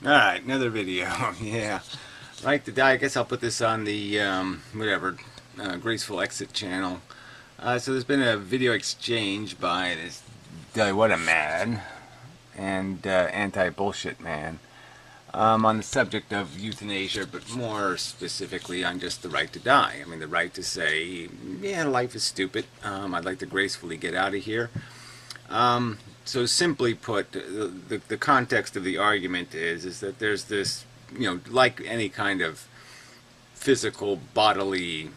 Alright, another video. Yeah. Right to die. I guess I'll put this on the, GracefulExit channel. So there's been a video exchange by this DiwataMan and Anti-Bullshit Man on the subject of euthanasia, but more specifically on just the right to die. I mean, the right to say, yeah, life is stupid. I'd like to gracefully get out of here. So simply put, the context of the argument is that there's this, like any kind of physical bodily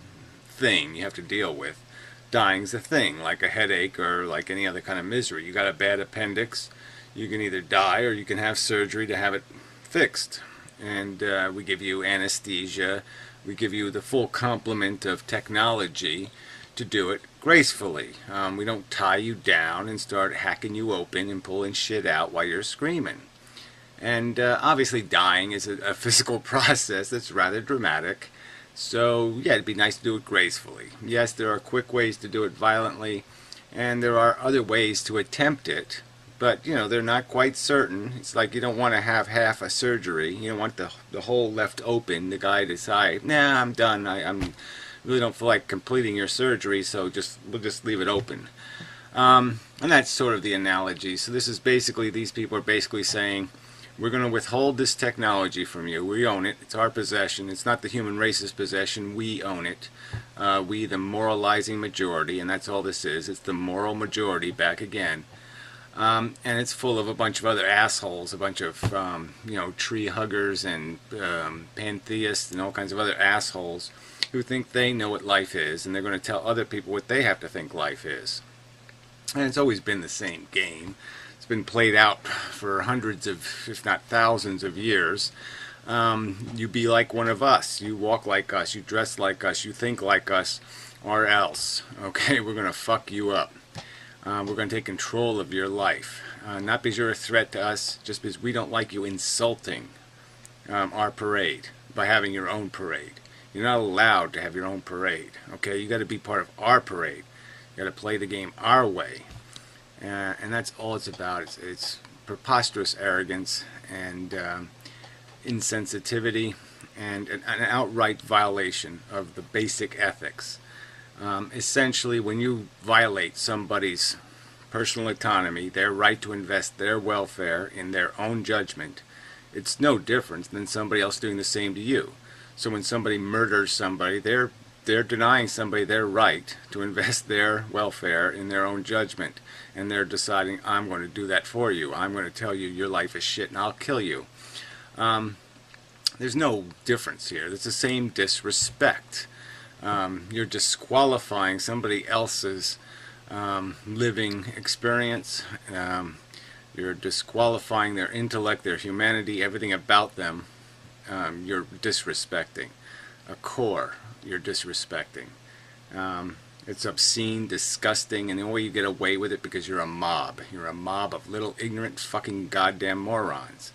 thing you have to deal with, dying's a thing, like a headache or like any other kind of misery. You got a bad appendix, you can either die or you can have surgery to have it fixed. And we give you anesthesia, we give you the full complement of technology to do it gracefully. We don't tie you down and start hacking you open and pulling shit out while you're screaming. And obviously dying is a physical process that's rather dramatic. So yeah, it'd be nice to do it gracefully. Yes, there are quick ways to do it violently, and there are other ways to attempt it, but they're not quite certain. It's like you don't want to have half a surgery. You don't want the hole left open, the guy decide, nah, I'm done, I'm really don't feel like completing your surgery, so we'll just leave it open. And that's sort of the analogy. So this is basically, these people are basically saying, we're going to withhold this technology from you. We own it. It's our possession. It's not the human race's possession. We own it. We, the moralizing majority, and that's all this is. It's the moral majority back again. And it's full of a bunch of other assholes, a bunch of, tree huggers and pantheists and all kinds of other assholes who think they know what life is, and they're going to tell other people what they have to think life is. And it's always been the same game. It's been played out for hundreds of, if not thousands of years. You be like one of us. You walk like us. You dress like us. You think like us, or else. Okay, we're going to fuck you up. We're going to take control of your life. Not because you're a threat to us, just because we don't like you insulting our parade by having your own parade. You're not allowed to have your own parade. Okay, you got to be part of our parade. You got to play the game our way. And that's all it's about. It's preposterous arrogance and insensitivity and an outright violation of the basic ethics. Essentially, when you violate somebody's personal autonomy, their right to invest their welfare in their own judgment, it's no different than somebody else doing the same to you. So when somebody murders somebody, they're denying somebody their right to invest their welfare in their own judgment. And they're deciding, I'm going to do that for you. I'm going to tell you your life is shit and I'll kill you. There's no difference here. It's the same disrespect. You're disqualifying somebody else's living experience. You're disqualifying their intellect, their humanity, everything about them. You're disrespecting. A core, you're disrespecting. It's obscene, disgusting, and the only way you get away with it because you're a mob. You're a mob of little ignorant fucking goddamn morons.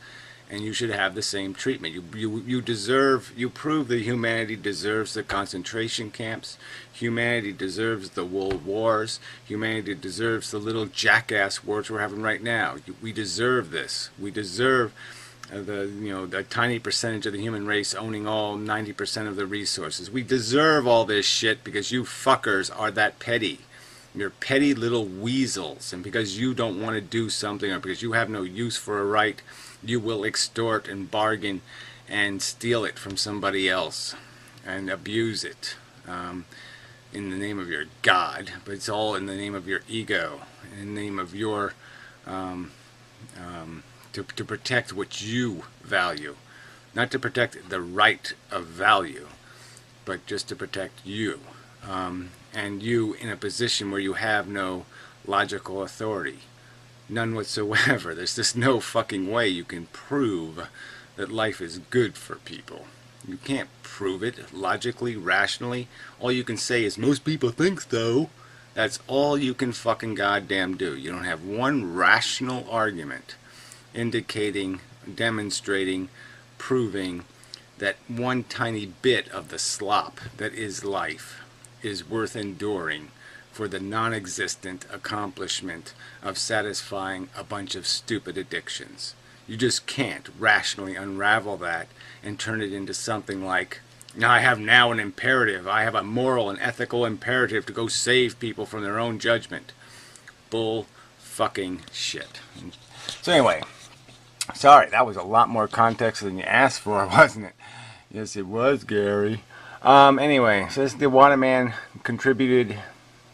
And you should have the same treatment. You prove that humanity deserves the concentration camps. Humanity deserves the world wars. Humanity deserves the little jackass wars we're having right now. We deserve this. We deserve the tiny percentage of the human race owning all 90% of the resources. We deserve all this shit because you fuckers are that petty. You're petty little weasels, and because you don't want to do something or because you have no use for a right, you will extort and bargain and steal it from somebody else and abuse it in the name of your God. But it's all in the name of your ego, in the name of your to protect what you value, not to protect the right of value, but just to protect you, and you in a position where you have no logical authority, none whatsoever. There's just no fucking way you can prove that life is good for people. You can't prove it logically, rationally. All you can say is, most people think so. That's all you can fucking goddamn do. You don't have one rational argument indicating, demonstrating, proving that one tiny bit of the slop that is life is worth enduring for the non-existent accomplishment of satisfying a bunch of stupid addictions. You just can't rationally unravel that and turn it into something like, now I have now an imperative. I have a moral and ethical imperative to go save people from their own judgment. Bull fucking shit. So anyway, sorry, that was a lot more context than you asked for, wasn't it? Yes, it was, Gary. Anyway, so this DiwataMan contributed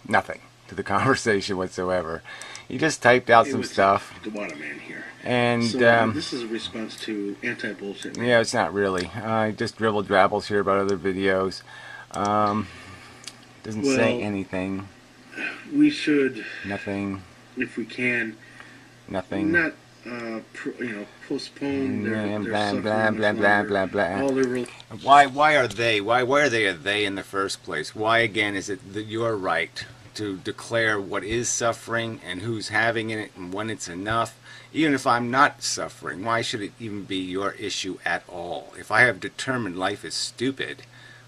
nothing to the conversation whatsoever. He just typed out some stuff. DiwataMan here. And so, this is a response to anti-bullshit. Yeah, it's not really. Just dribble drabbles here about other videos. Doesn't say anything. We should. Nothing. If we can. Nothing. Not, postpone their blah, blah, blah, blah, blah, blah. All their Why are they? Why are they a they in the first place? Why again is it that you're right to declare what is suffering and who's having it and when it's enough? Even if I'm not suffering, why should it even be your issue at all? If I have determined life is stupid,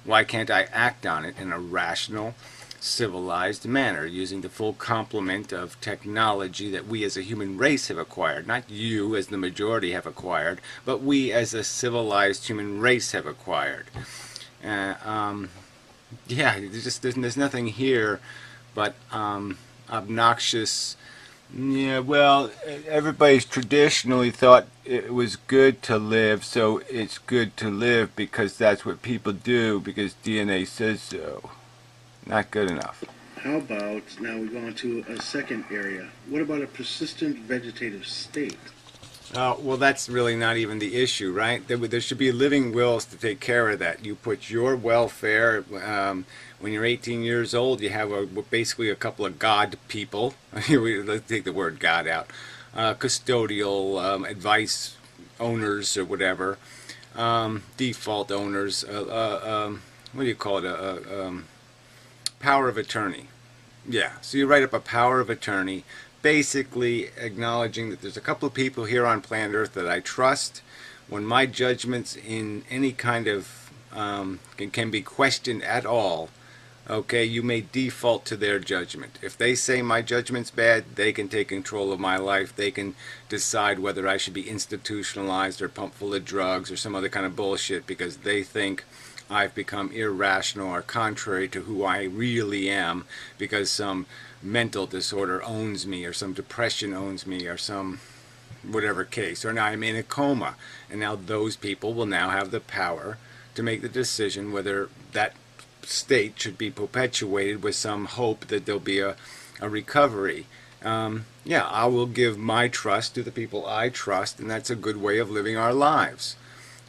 why can't I act on it in a rational, civilized manner, using the full complement of technology that we as a human race have acquired? Not you as the majority have acquired, but we as a civilized human race have acquired. Yeah, there's nothing here but obnoxious. Yeah, well, everybody's traditionally thought it was good to live, so it's good to live because that's what people do, because DNA says so. Not good enough. How about, now we go on to a second area. What about a persistent vegetative state? Well, that's really not even the issue, right? There should be living wills to take care of that. You put your welfare, when you're 18 years old, you have basically a couple of God people. Let's take the word God out. Custodial advice owners or whatever. Default owners. What do you call it? Power of attorney. Yeah, so you write up a power of attorney, basically acknowledging that there's a couple of people here on planet Earth that I trust. When my judgments in any kind of can be questioned at all, okay, you may default to their judgment. If they say my judgment's bad, they can take control of my life. They can decide whether I should be institutionalized or pumped full of drugs or some other kind of bullshit because they think I've become irrational or contrary to who I really am because some mental disorder owns me or some depression owns me or some whatever case, or now I'm in a coma. And now those people will now have the power to make the decision whether that state should be perpetuated with some hope that there'll be a recovery. Yeah, I will give my trust to the people I trust, and that's a good way of living our lives.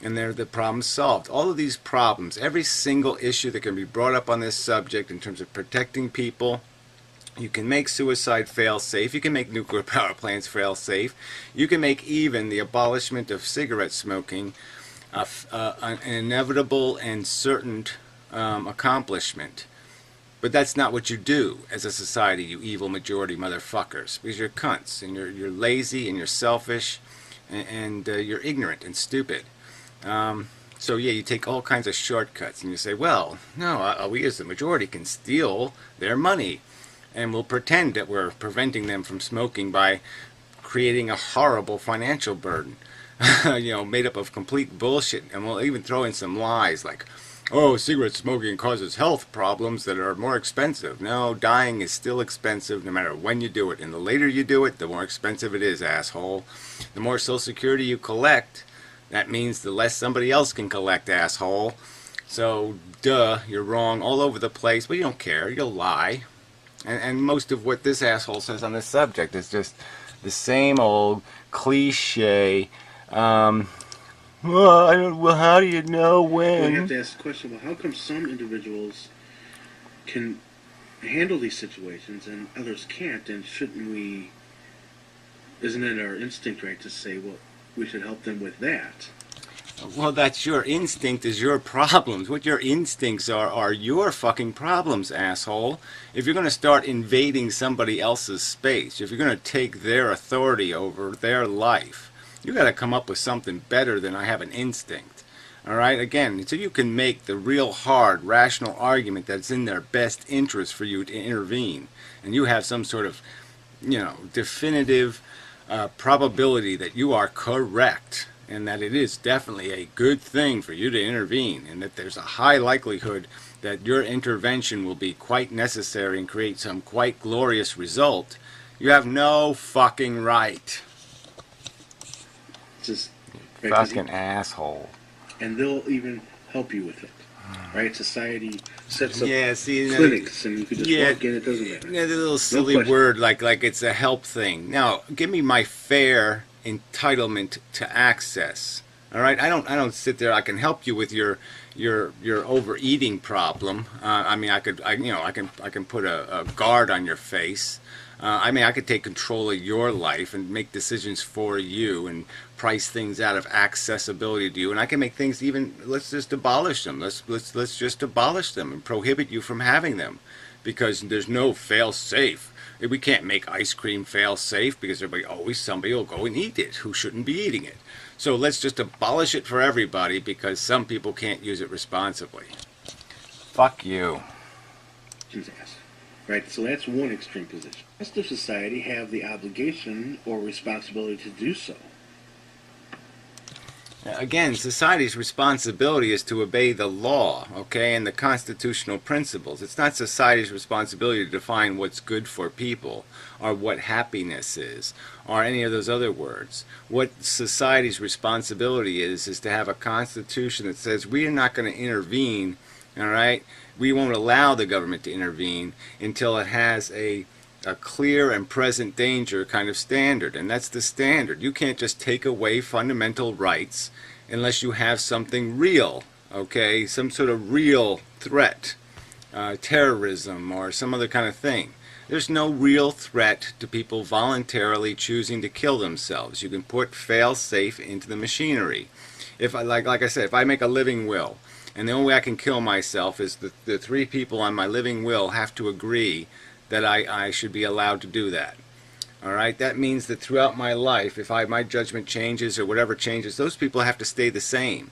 And they're the problem solved. All of these problems, every single issue that can be brought up on this subject in terms of protecting people, you can make suicide fail safe, you can make nuclear power plants fail safe, you can make even the abolishment of cigarette smoking an inevitable and certain accomplishment. But that's not what you do as a society, you evil majority motherfuckers, because you're cunts and you're lazy and you're selfish and you're ignorant and stupid. So yeah, you take all kinds of shortcuts and you say, well, no, we as the majority can steal their money and we'll pretend that we're preventing them from smoking by creating a horrible financial burden, made up of complete bullshit. And we'll even throw in some lies like, oh, cigarette smoking causes health problems that are more expensive. No, dying is still expensive no matter when you do it. And the later you do it, the more expensive it is, asshole. The more Social Security you collect, that means the less somebody else can collect, asshole. So, duh, you're wrong all over the place, but you don't care, you'll lie. And most of what this asshole says on this subject is just the same old cliche, well, how do you know when? Well, you have to ask the question, well, how come some individuals can handle these situations and others can't, and isn't it our instinct, right, to say, well, we should help them with that? Well, that's your instinct is your problems. What your instincts are your fucking problems, asshole. If you're going to start invading somebody else's space, if you're going to take their authority over their life, you got to come up with something better than I have an instinct. All right? Again, so you can make the real hard, rational argument that's in their best interest for you to intervene. And you have some sort of, definitive probability that you are correct, and that it is definitely a good thing for you to intervene, and that there's a high likelihood that your intervention will be quite necessary and create some quite glorious result, you have no fucking right. Just right, fucking asshole. And they'll even help you with it. Right? Society sets up see, clinics, and you can just walk in, it doesn't matter. Yeah, the little silly word like it's a help thing. Now, give me my fair entitlement to access. All right? I don't sit there, I can help you with your overeating problem. I mean, I can put a guard on your face. I mean, I could take control of your life and make decisions for you and price things out of accessibility to you, and I can make things even. Let's just abolish them. Let's just abolish them and prohibit you from having them, because there's no fail safe. We can't make ice cream fail safe because somebody will go and eat it who shouldn't be eating it. So let's just abolish it for everybody because some people can't use it responsibly. Fuck you. Right, so that's one extreme position. The rest of society have the obligation or responsibility to do so. Again, society's responsibility is to obey the law, okay, and the constitutional principles. It's not society's responsibility to define what's good for people or what happiness is or any of those other words. What society's responsibility is to have a constitution that says we are not going to intervene, all right? We won't allow the government to intervene until it has a clear and present danger kind of standard, and that's the standard. You can't just take away fundamental rights unless you have something real, okay, some sort of real threat, terrorism or some other kind of thing. There's no real threat to people voluntarily choosing to kill themselves. You can put fail-safe into the machinery. If like I said, if I make a living will, and the only way I can kill myself is the three people on my living will have to agree that I should be allowed to do that. All right? That means that throughout my life, if my judgment changes or whatever changes, those people have to stay the same.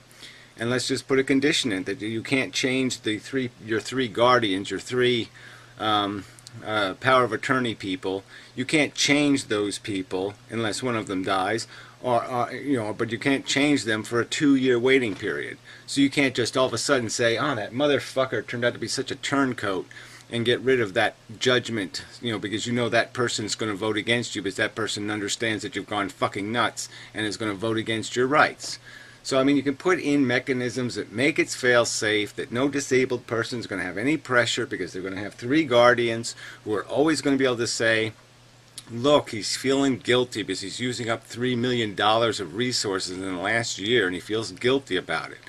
And let's just put a condition in that you can't change your three guardians, your three power of attorney people. You can't change those people unless one of them dies, but you can't change them for a 2-year waiting period. So you can't just all of a sudden say, "Oh, that motherfucker turned out to be such a turncoat," and get rid of that judgment, because that person's going to vote against you because that person understands that you've gone fucking nuts and is going to vote against your rights. So, I mean, you can put in mechanisms that make it fail-safe, that no disabled person is going to have any pressure because they're going to have 3 guardians who are always going to be able to say, look, he's feeling guilty because he's using up $3 million of resources in the last year and he feels guilty about it.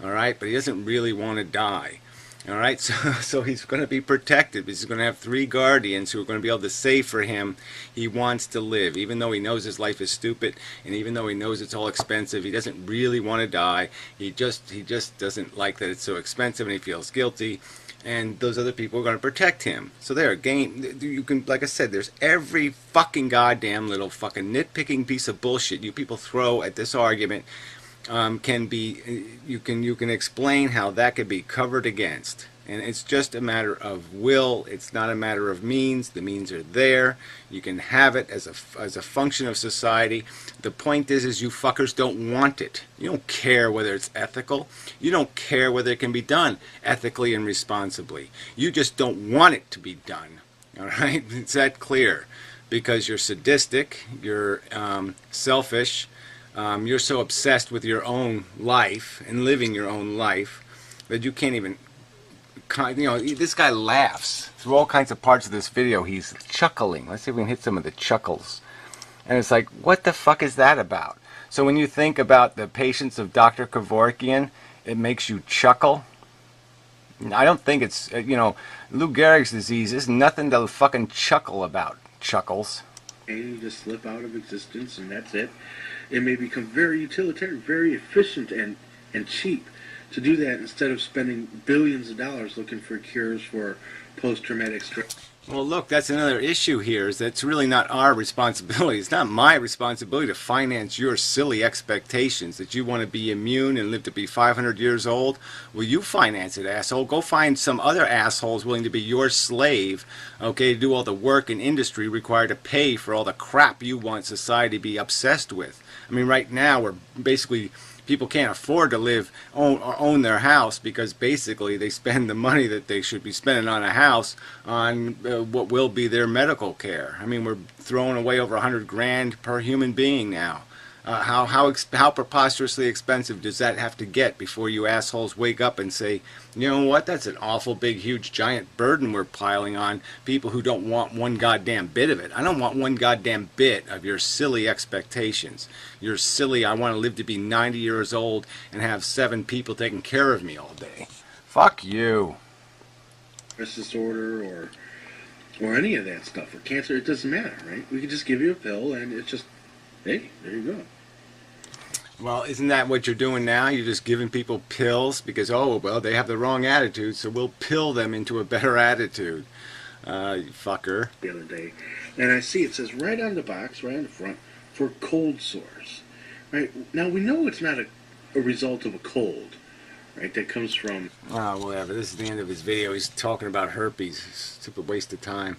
All right? But he doesn't really want to die. All right, so he's going to be protected because he's going to have 3 guardians who are going to be able to say for him he wants to live, even though he knows his life is stupid, and even though he knows it's all expensive. He doesn't really want to die. He just doesn't like that it's so expensive, and he feels guilty. And those other people are going to protect him. So there, again, you can, like I said, there's every fucking goddamn little fucking nitpicking piece of bullshit you people throw at this argument. You can explain how that could be covered against, and it's just a matter of will. It's not a matter of means. The means are there. You can have it as a function of society. The point is you fuckers don't want it. You don't care whether it's ethical. You don't care whether it can be done ethically and responsibly. You just don't want it to be done. All right, it's that clear, because you're sadistic. You're selfish. You're so obsessed with your own life and living your own life that you can't even, this guy laughs through all kinds of parts of this video. He's chuckling. Let's see if we can hit some of the chuckles. And it's like, what the fuck is that about? So when you think about the patients of Dr. Kevorkian, it makes you chuckle. I don't think it's, Lou Gehrig's disease is nothing to fucking chuckle about. Chuckles. And you just slip out of existence and that's it. It may become very utilitarian, very efficient and cheap to do that instead of spending billions of dollars looking for cures for post-traumatic stress. Well, look, that's another issue here, is that it's really not our responsibility. It's not my responsibility to finance your silly expectations that you want to be immune and live to be 500 years old. Well, you finance it, asshole. Go find some other assholes willing to be your slave, okay, to do all the work and industry required to pay for all the crap you want society to be obsessed with. I mean, right now, we're basically... people can't afford to own their house because basically they spend the money that they should be spending on a house on what will be their medical care. I mean, we're throwing away over 100 grand per human being now. How preposterously expensive does that have to get before you assholes wake up and say, you know what, that's an awful big, huge, giant burden we're piling on people who don't want one goddamn bit of it. I don't want one goddamn bit of your silly expectations. Your silly, I want to live to be 90 years old and have 7 people taking care of me all day. Fuck you. Stress disorder or any of that stuff, or cancer, it doesn't matter, right? We can just give you a pill and it's just, hey, there you go. Well, isn't that what you're doing now? You're just giving people pills because, oh, well, they have the wrong attitude, so we'll pill them into a better attitude. You fucker. The other day, and I see it says right on the box, right on the front, for cold sores. Right? Now, we know it's not a result of a cold, right? That comes from... Oh, whatever. This is the end of his video. He's talking about herpes. Stupid waste of time.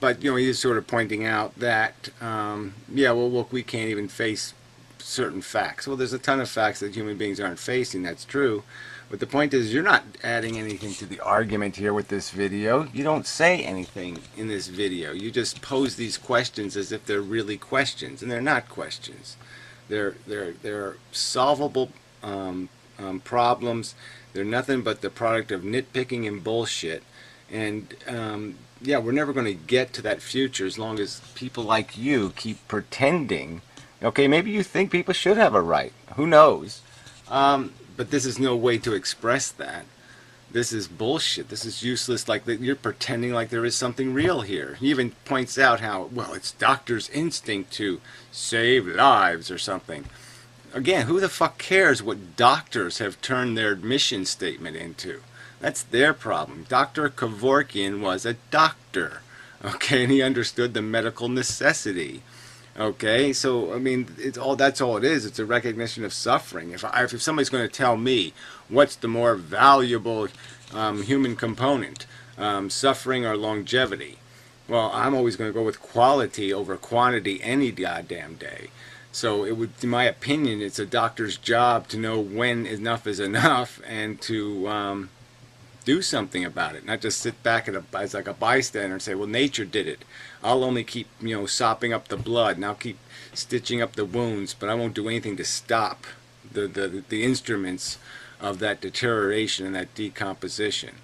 But, you know, he's sort of pointing out that, yeah, well, look, we can't even face certain facts. Well, there's a ton of facts that human beings aren't facing. That's true. But the point is, you're not adding anything to the argument here with this video. You don't say anything in this video. You just pose these questions as if they're really questions, and they're not questions. They're solvable problems. They're nothing but the product of nitpicking and bullshit. And yeah, we're never going to get to that future as long as people like you keep pretending. Okay, maybe you think people should have a right. Who knows? But this is no way to express that. This is bullshit. This is useless. Like you're pretending like there is something real here. He even points out how, well, it's doctor's instinct to save lives or something. Again, who the fuck cares what doctors have turned their mission statement into? That's their problem. Dr. Kevorkian was a doctor, okay, and he understood the medical necessity, okay. So I mean, that's all it is. It's a recognition of suffering. If somebody's going to tell me what's the more valuable human component, suffering or longevity, well, I'm always going to go with quality over quantity any goddamn day. So it would, in my opinion, it's a doctor's job to know when enough is enough and to do something about it, not just sit back as like a bystander and say, well, nature did it. I'll only keep, you know, sopping up the blood and I'll keep stitching up the wounds, but I won't do anything to stop the instruments of that deterioration and that decomposition.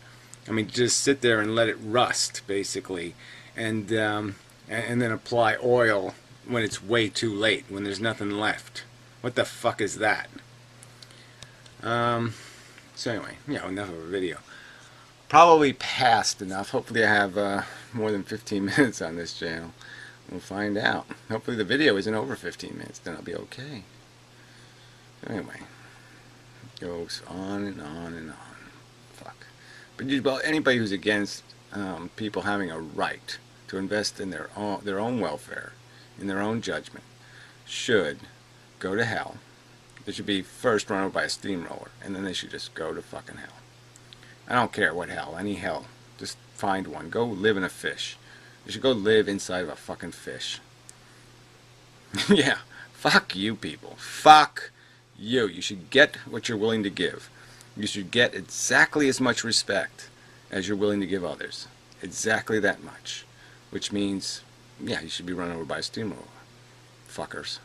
I mean, just sit there and let it rust, basically, and then apply oil when it's way too late, when there's nothing left. What the fuck is that? So anyway, you know, enough of a video. Probably past enough. Hopefully I have more than 15 minutes on this channel. We'll find out. Hopefully the video isn't over 15 minutes. Then I'll be okay. Anyway. It goes on and on and on. Fuck. But well, anybody who's against people having a right to invest in their own welfare, in their own judgment, should go to hell. They should be first run over by a steamroller, and then they should just go to fucking hell. I don't care what hell, any hell. Just find one. Go live in a fish. You should go live inside of a fucking fish. Yeah, fuck you people. Fuck you. You should get what you're willing to give. You should get exactly as much respect as you're willing to give others. Exactly that much. Which means, yeah, you should be run over by a steamroller. Fuckers.